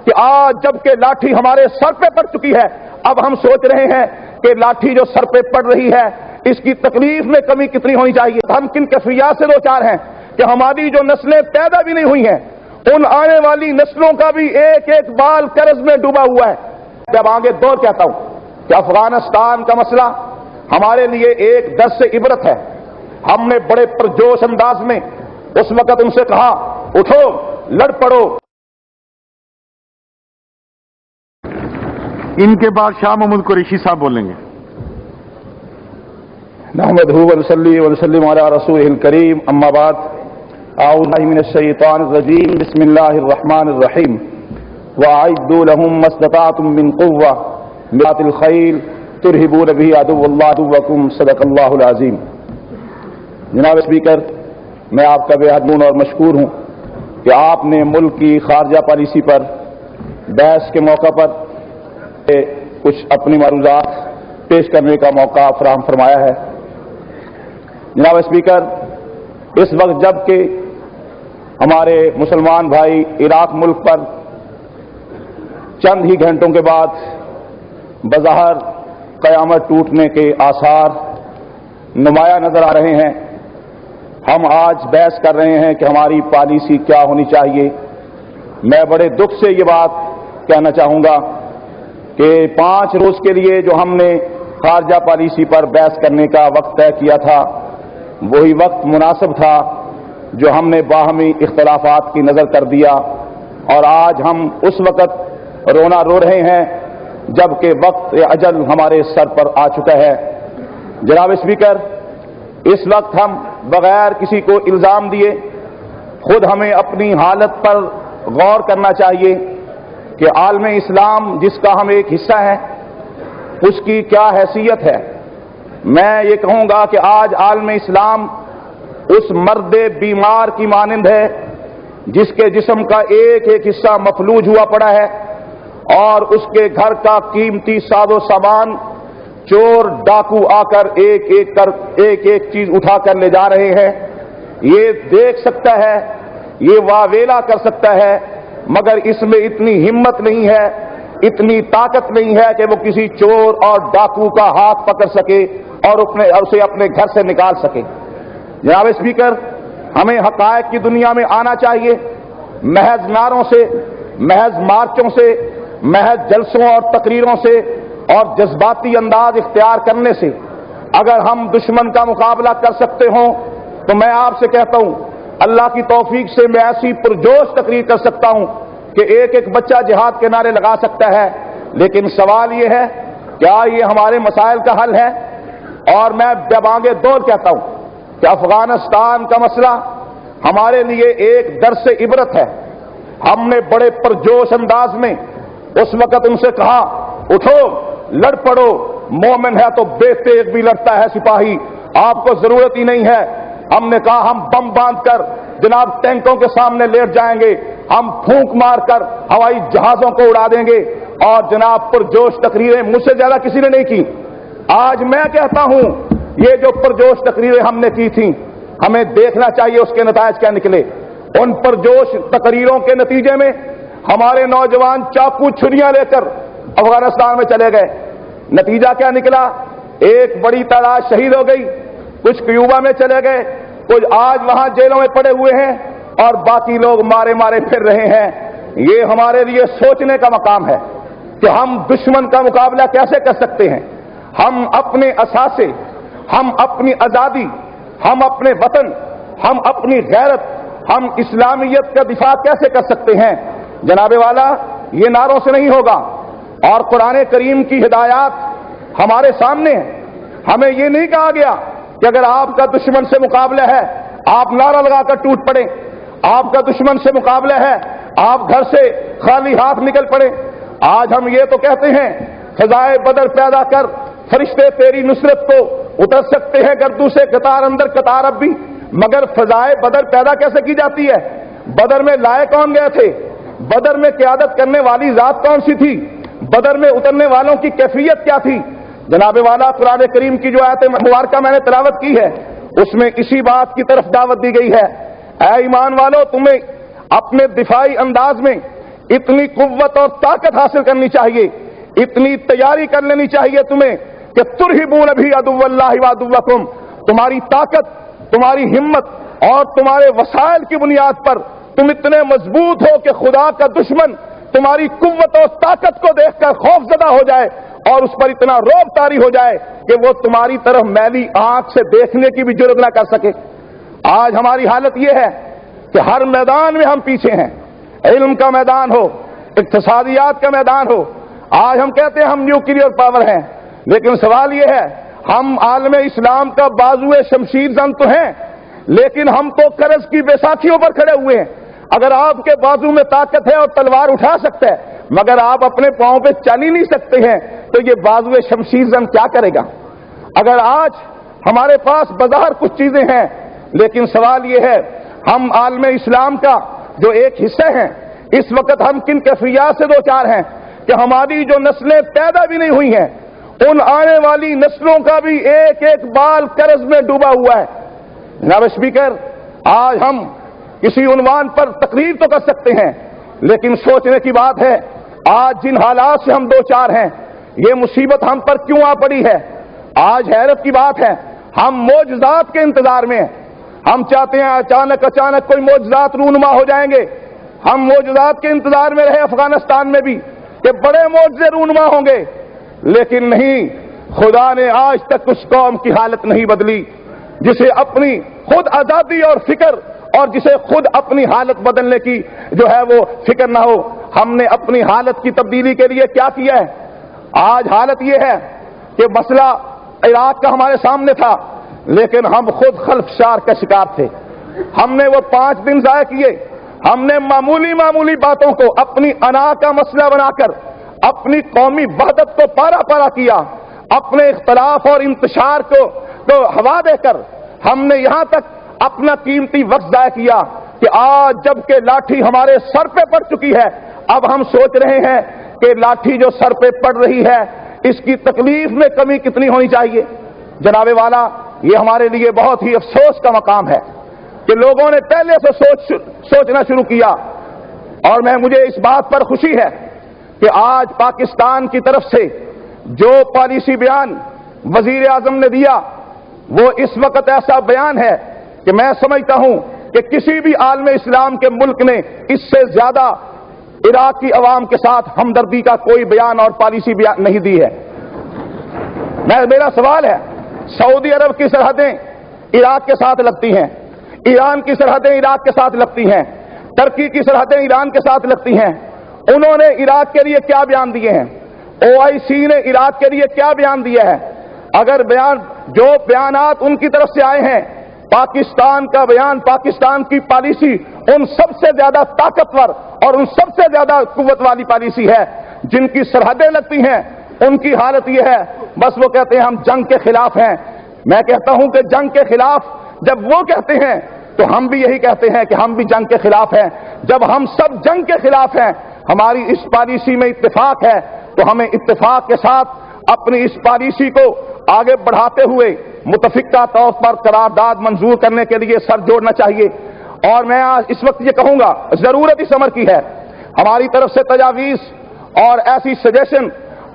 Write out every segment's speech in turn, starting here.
کہ آج جب کہ لاٹھی ہمارے سر پہ پڑ چکی ہے، اب ہم سوچ رہے ہیں کہ لاٹھی جو سر پہ پڑ رہی ہے اس کی تکلیف میں کمی کتنی ہونی چاہیے۔ ہم کن کیفیات سے دو چار ہیں کہ ہماری جو نسلیں پیدا بھی نہیں ہوئی ہیں ان آنے والی نسلوں کا بھی ایک ایک بال قرض میں ڈوبا ہوا ہے۔ جب آگے دور کہتا ہوں کہ افغانستان کا مسئلہ ہمارے لیے ایک درس عبرت ہے۔ ہم نے بڑے پرجوش انداز میں اس وقت ان سے کہا اٹھو لڑ پڑو۔ ان کے بعد شاہ محمود قریشی صاحب بولیں گے۔ نحمدہ ونصلی ونسلم علی رسولہ الکریم، اما بعد، اعوذ باللہ من الشیطان الرجیم، بسم اللہ الرحمن الرحیم، وَأَعِدُّوا لَهُم مَّا اسْتَطَعْتُم مِّن قُوَّةٍ مِّن رِّبَاطِ الْخَيْلِ تُرْهِبُونَ بِهِ عَدُوَّ اللَّهِ عَدُوَّكُمْ صدق اللہ العظیم۔ جناب اسپیکر، میں آپ کا بے حد ممنون اور مشکور ہوں کہ آپ نے ملک کی خارجہ پالیسی پر بحث کے موقع پر کچھ اپنی معروضات پیش کرنے کا موقع فراہم فرمایا ہے۔ جناب اسپیکر، اس وقت جب کہ ہمارے مسلمان بھائی عراق ملک پر چند ہی گھنٹوں کے بعد بظاہر قیامت ٹوٹنے کے آثار نمایاں نظر آ رہے ہیں، ہم آج بحث کر رہے ہیں کہ ہماری پالیسی کیا ہونی چاہیے۔ میں بڑے دکھ سے یہ بات کہنا چاہوں گا کہ 5 روز کے لیے جو ہم نے خارجہ پالیسی پر بحث کرنے کا وقت طے کیا تھا وہی وقت مناسب تھا جو ہم نے باہمی اختلافات کی نظر کر دیا، اور آج ہم اس وقت رونا رو رہے ہیں جبکہ وقت اجل ہمارے سر پر آ چکا ہے۔ جناب اسپیکر، اس وقت ہم بغیر کسی کو الزام دیے خود ہمیں اپنی حالت پر غور کرنا چاہیے کہ عالم اسلام جس کا ہم ایک حصہ ہیں اس کی کیا حیثیت ہے۔ میں یہ کہوں گا کہ آج عالم اسلام اس مرد بیمار کی مانند ہے جس کے جسم کا ایک ایک حصہ مفلوج ہوا پڑا ہے اور اس کے گھر کا قیمتی ساز و سامان چور ڈاکو آ کر ایک ایک چیز اٹھا کر لے جا رہے ہیں۔ یہ دیکھ سکتا ہے، یہ واویلا کر سکتا ہے، مگر اس میں اتنی ہمت نہیں ہے، اتنی طاقت نہیں ہے کہ وہ کسی چور اور ڈاکو کا ہاتھ پکڑ سکے اور اسے اپنے گھر سے نکال سکے۔ جناب اسپیکر، ہمیں حقائق کی دنیا میں آنا چاہیے۔ محض نعروں سے، محض مارچوں سے، محض جلسوں اور تقریروں سے اور جذباتی انداز اختیار کرنے سے اگر ہم دشمن کا مقابلہ کر سکتے ہوں تو میں آپ سے کہتا ہوں اللہ کی توفیق سے میں ایسی پرجوش تقریر کر سکتا ہوں کہ ایک ایک بچہ جہاد کے نعرے لگا سکتا ہے، لیکن سوال یہ ہے کیا یہ ہمارے مسائل کا حل ہے؟ اور میں جب آگے دور کہتا ہوں کہ افغانستان کا مسئلہ ہمارے لیے ایک درس عبرت ہے۔ ہم نے بڑے پرجوش انداز میں اس وقت ان سے کہا اٹھو لڑ پڑو، مومن ہے تو بے تیغ بھی لڑتا ہے سپاہی، آپ کو ضرورت ہی نہیں ہے۔ ہم نے کہا ہم بم باندھ کر جناب ٹینکوں کے سامنے لیٹ جائیں گے، ہم پھونک مار کر ہوائی جہازوں کو اڑا دیں گے، اور جناب پرجوش تقریریں مجھ سے زیادہ کسی نے نہیں کی۔ آج میں کہتا ہوں یہ جو پرجوش تقریریں ہم نے کی تھیں ہمیں دیکھنا چاہیے اس کے نتائج کیا نکلے۔ ان پرجوش تقریروں کے نتیجے میں ہمارے نوجوان چاقو چھریاں لے کر افغانستان میں چلے گئے، نتیجہ کیا نکلا؟ ایک بڑی تعداد شہید ہو گئی، کچھ کیوبا میں چلے گئے، کچھ آج وہاں جیلوں میں پڑے ہوئے ہیں اور باقی لوگ مارے مارے پھر رہے ہیں۔ یہ ہمارے لیے سوچنے کا مقام ہے کہ ہم دشمن کا مقابلہ کیسے کر سکتے ہیں، ہم اپنے اثاثے، ہم اپنی آزادی، ہم اپنے وطن، ہم اپنی غیرت، ہم اسلامیت کا دفاع کیسے کر سکتے ہیں؟ جناب والا، یہ نعروں سے نہیں ہوگا، اور قرآن کریم کی ہدایات ہمارے سامنے ہیں۔ ہمیں یہ نہیں کہا گیا کہ اگر آپ کا دشمن سے مقابلہ ہے آپ نعرہ لگا کر ٹوٹ پڑیں، آپ کا دشمن سے مقابلہ ہے آپ گھر سے خالی ہاتھ نکل پڑیں۔ آج ہم یہ تو کہتے ہیں فضائے بدر پیدا کر فرشتے تیری نصرت کو اتر سکتے ہیں گردوں سے قطار اندر قطار اب بھی، مگر فضائے بدر پیدا کیسے کی جاتی ہے؟ بدر میں لائے کون گئے تھے؟ بدر میں قیادت کرنے والی ذات کون سی تھی؟ بدر میں اترنے والوں کی کیفیت کیا تھی؟ جناب والا، قرآن کریم کی جو آیت مبارکہ میں نے تلاوت کی ہے اس میں اسی بات کی طرف دعوت دی گئی ہے۔ اے ایمان والو، تمہیں اپنے دفاعی انداز میں اتنی قوت اور طاقت حاصل کرنی چاہیے، اتنی تیاری کر لینی چاہیے تمہیں کہ ترہبون بھی عدو اللہ وعدوکم، تمہاری طاقت، تمہاری ہمت اور تمہارے وسائل کی بنیاد پر تم اتنے مضبوط ہو کہ خدا کا دشمن تمہاری قوت اور طاقت کو دیکھ کر خوف زدہ ہو جائے اور اس پر اتنا رعب طاری ہو جائے کہ وہ تمہاری طرف میلی آنکھ سے دیکھنے کی بھی جرات نہ کر سکے۔ آج ہماری حالت یہ ہے کہ ہر میدان میں ہم پیچھے ہیں، علم کا میدان ہو، اقتصادیات کا میدان ہو۔ آج ہم کہتے ہیں ہم نیوکلیئر پاور ہیں، لیکن سوال یہ ہے ہم عالم اسلام کا بازوئے شمشیر زن تو ہیں، لیکن ہم تو قرض کی بیساکھیوں پر کھڑے ہوئے ہیں۔ اگر آپ کے بازو میں طاقت ہے اور تلوار اٹھا سکتا ہے مگر آپ اپنے پاؤں پہ چل ہی نہیں سکتے ہیں تو یہ بازوئے شمشیر زن کیا کرے گا؟ اگر آج ہمارے پاس بظاہر کچھ چیزیں ہیں لیکن سوال یہ ہے ہم عالم اسلام کا جو ایک حصہ ہیں اس وقت ہم کن کیفیات سے دوچار ہیں کہ ہماری جو نسلیں پیدا بھی نہیں ہوئی ہیں ان آنے والی نسلوں کا بھی ایک ایک بال قرض میں ڈوبا ہوا ہے۔ جناب اسپیکر، آج ہم کسی عنوان پر تقریر تو کر سکتے ہیں لیکن سوچنے کی بات ہے آج جن حالات سے ہم دوچار ہیں یہ مصیبت ہم پر کیوں آ پڑی ہے؟ آج حیرت کی بات ہے ہم معجزات کے انتظار میں ہیں۔ ہم چاہتے ہیں اچانک کوئی معجزات رونما ہو جائیں گے۔ ہم معجزات کے انتظار میں رہے افغانستان میں بھی کہ بڑے معجزے رونما ہوں گے، لیکن نہیں، خدا نے آج تک اس قوم کی حالت نہیں بدلی جسے اپنی خود آزادی اور فکر اور جسے خود اپنی حالت بدلنے کی جو ہے وہ فکر نہ ہو۔ ہم نے اپنی حالت کی تبدیلی کے لیے کیا کیا ہے؟ آج حالت یہ ہے کہ مسئلہ عراق کا ہمارے سامنے تھا لیکن ہم خود خلفشار کا شکار تھے۔ ہم نے وہ 5 دن ضائع کیے، ہم نے معمولی باتوں کو اپنی انا کا مسئلہ بنا کر اپنی قومی وحدت کو پارا پارا کیا، اپنے اختلاف اور انتشار کو ہوا دے کر ہم نے یہاں تک اپنا قیمتی وقت ضائع کیا کہ آج جب کہ لاٹھی ہمارے سر پہ پڑ چکی ہے اب ہم سوچ رہے ہیں کہ لاٹھی جو سر پہ پڑ رہی ہے اس کی تکلیف میں کمی کتنی ہونی چاہیے۔ جناب والا، یہ ہمارے لیے بہت ہی افسوس کا مقام ہے کہ لوگوں نے پہلے سے سوچنا شروع کیا، اور مجھے اس بات پر خوشی ہے کہ آج پاکستان کی طرف سے جو پالیسی بیان وزیر اعظم نے دیا وہ اس وقت ایسا بیان ہے کہ میں سمجھتا ہوں کہ کسی بھی عالم اسلام کے ملک نے اس سے زیادہ عراق کی عوام کے ساتھ ہمدردی کا کوئی بیان اور پالیسی بیان نہیں دی ہے۔ میرا سوال ہے، سعودی عرب کی سرحدیں عراق کے ساتھ لگتی ہیں، ایران کی سرحدیں عراق کے ساتھ لگتی ہیں، ترکی کی سرحدیں ایران کے ساتھ لگتی ہیں، انہوں نے عراق کے لیے کیا بیان دیے ہیں؟ OIC نے عراق کے لیے کیا بیان دیا ہے؟ اگر جو بیانات ان کی طرف سے آئے ہیں، پاکستان کا بیان، پاکستان کی پالیسی ان سب سے زیادہ طاقتور اور ان سب سے زیادہ قوت والی پالیسی ہے۔ جن کی سرحدیں لگتی ہیں ان کی حالت یہ ہے بس وہ کہتے ہیں ہم جنگ کے خلاف ہیں۔ میں کہتا ہوں کہ جنگ کے خلاف جب وہ کہتے ہیں تو ہم بھی یہی کہتے ہیں کہ ہم بھی جنگ کے خلاف ہیں۔ جب ہم سب جنگ کے خلاف ہیں، ہماری اس پالیسی میں اتفاق ہے تو ہمیں اتفاق کے ساتھ اپنی اس پالیسی کو آگے بڑھاتے ہوئے متفقہ طور پر قرارداد منظور کرنے کے لیے سر جوڑنا چاہیے۔ اور میں آج اس وقت یہ کہوں گا، ضرورت اس امر کی ہے، ہماری طرف سے تجاویز اور ایسی سجیشن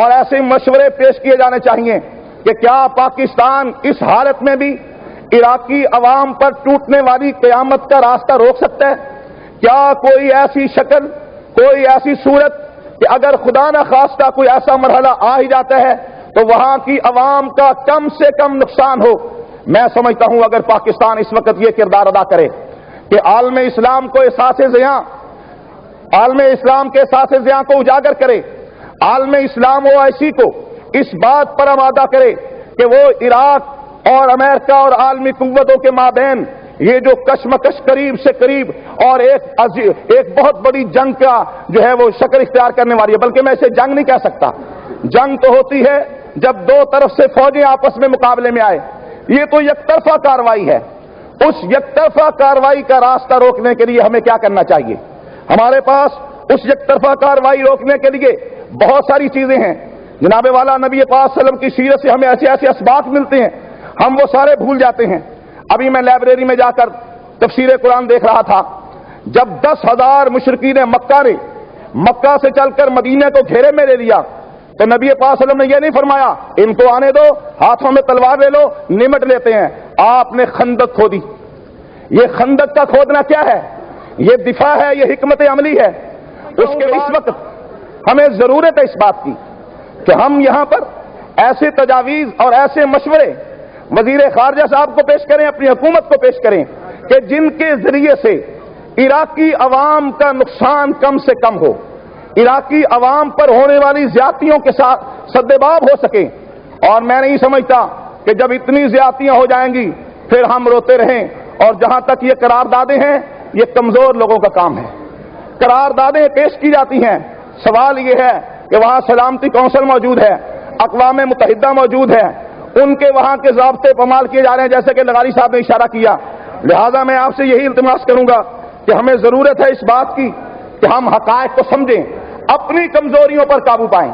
اور ایسے مشورے پیش کیے جانے چاہیے کہ کیا پاکستان اس حالت میں بھی عراقی عوام پر ٹوٹنے والی قیامت کا راستہ روک سکتا ہے؟ کیا کوئی ایسی شکل، کوئی ایسی صورت کہ اگر خدا نہ خواستہ کوئی ایسا مرحلہ آ ہی جاتا ہے تو وہاں کی عوام کا کم سے کم نقصان ہو؟ میں سمجھتا ہوں اگر پاکستان اس وقت یہ کردار ادا کرے کہ عالم اسلام کو عالم اسلام کے احساس زیاں کو اجاگر کرے، عالم اسلام OIC کو اس بات پر آمادہ کرے کہ وہ عراق اور امریکہ اور عالمی قوتوں کے مابین یہ جو کشمکش قریب سے قریب اور ایک بہت بڑی جنگ کا جو ہے وہ شکل اختیار کرنے والی ہے، بلکہ میں اسے جنگ نہیں کہہ سکتا، جنگ تو ہوتی ہے جب دو طرف سے فوجیں آپس میں مقابلے میں آئے، یہ تو یک طرفہ کارروائی ہے۔ اس یک طرفہ کارروائی کا راستہ روکنے کے لیے ہمیں کیا کرنا چاہیے؟ ہمارے پاس اس یک طرفہ کارروائی روکنے کے لیے بہت ساری چیزیں ہیں۔ جناب والا نبی پاک صلی اللہ علیہ وسلم کی سیرت سے ہمیں ایسے ایسے اسباق ملتے ہیں، ہم وہ سارے بھول جاتے ہیں۔ ابھی میں لائبریری میں جا کر تفسیر قرآن دیکھ رہا تھا، جب 10,000 مشرکین مکہ نے مکہ سے چل کر مدینے کو گھیرے میں لے لیا تو نبی پاک صلی اللہ علیہ وسلم نے یہ نہیں فرمایا ان کو آنے دو، ہاتھوں میں تلوار لے لو، نمٹ لیتے ہیں. آپ نے خندق کھودی. یہ خندق کا کھودنا کیا ہے؟ یہ دفاع ہے، یہ حکمت عملی ہے. اس کے اس وقت ہمیں ضرورت ہے اس بات کی کہ ہم یہاں پر ایسے تجاویز اور ایسے مشورے وزیر خارجہ صاحب کو پیش کریں، اپنی حکومت کو پیش کریں کہ جن کے ذریعے سے عراقی عوام کا نقصان کم سے کم ہو، عراقی عوام پر ہونے والی زیادتیوں کے ساتھ سدباب ہو سکے. اور میں نہیں سمجھتا کہ جب اتنی زیادتیاں ہو جائیں گی پھر ہم روتے رہیں. اور جہاں تک یہ قراردادیں ہیں یہ کمزور لوگوں کا کام ہے. قراردادیں پیش کی جاتی ہیں، سوال یہ ہے کہ وہاں سلامتی کونسل موجود ہے، اقوام متحدہ موجود ہے، ان کے وہاں کے ضابطے پامال کیے جا رہے ہیں جیسے کہ لغاری صاحب نے اشارہ کیا. لہذا میں آپ سے یہی التماس کروں گا کہ ہمیں ضرورت ہے اس بات کی کہ ہم حقائق کو سمجھیں، اپنی کمزوریوں پر قابو پائیں.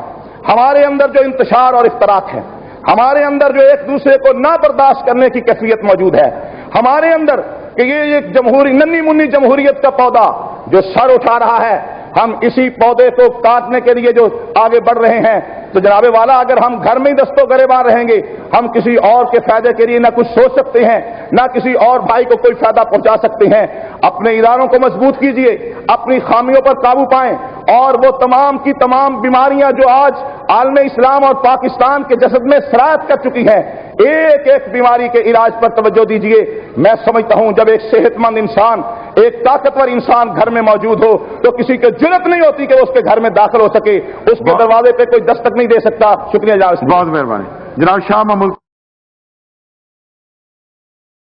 ہمارے اندر جو انتشار اور افتراق ہے، ہمارے اندر جو ایک دوسرے کو نہ برداشت کرنے کی کیفیت موجود ہے، ہمارے اندر کہ یہ ایک جمہوری ننھی منی جمہوریت کا پودا جو سر اٹھا رہا ہے، ہم اسی پودے کو کاٹنے کے لیے جو آگے بڑھ رہے ہیں. تو جناب والا اگر ہم گھر میں ہی دستوں گریبان رہیں گے، ہم کسی اور کے فائدے کے لیے نہ کچھ سوچ سکتے ہیں، نہ کسی اور بھائی کو کوئی فائدہ پہنچا سکتے ہیں. اپنے اداروں کو مضبوط کیجئے، اپنی خامیوں پر قابو پائیں، اور وہ تمام کی تمام بیماریاں جو آج عالم اسلام اور پاکستان کے جسد میں سرایت کر چکی ہیں، ایک ایک بیماری کے علاج پر توجہ دیجئے. میں سمجھتا ہوں جب ایک صحت مند انسان، ایک طاقتور انسان گھر میں موجود ہو تو کسی کی جرت نہیں ہوتی کہ وہ اس کے گھر میں داخل ہو سکے، اس کے دروازے پہ کوئی دستک نہیں دے سکتا. شکریہ جناب. بہت مہربانی جناب. شاہ محمود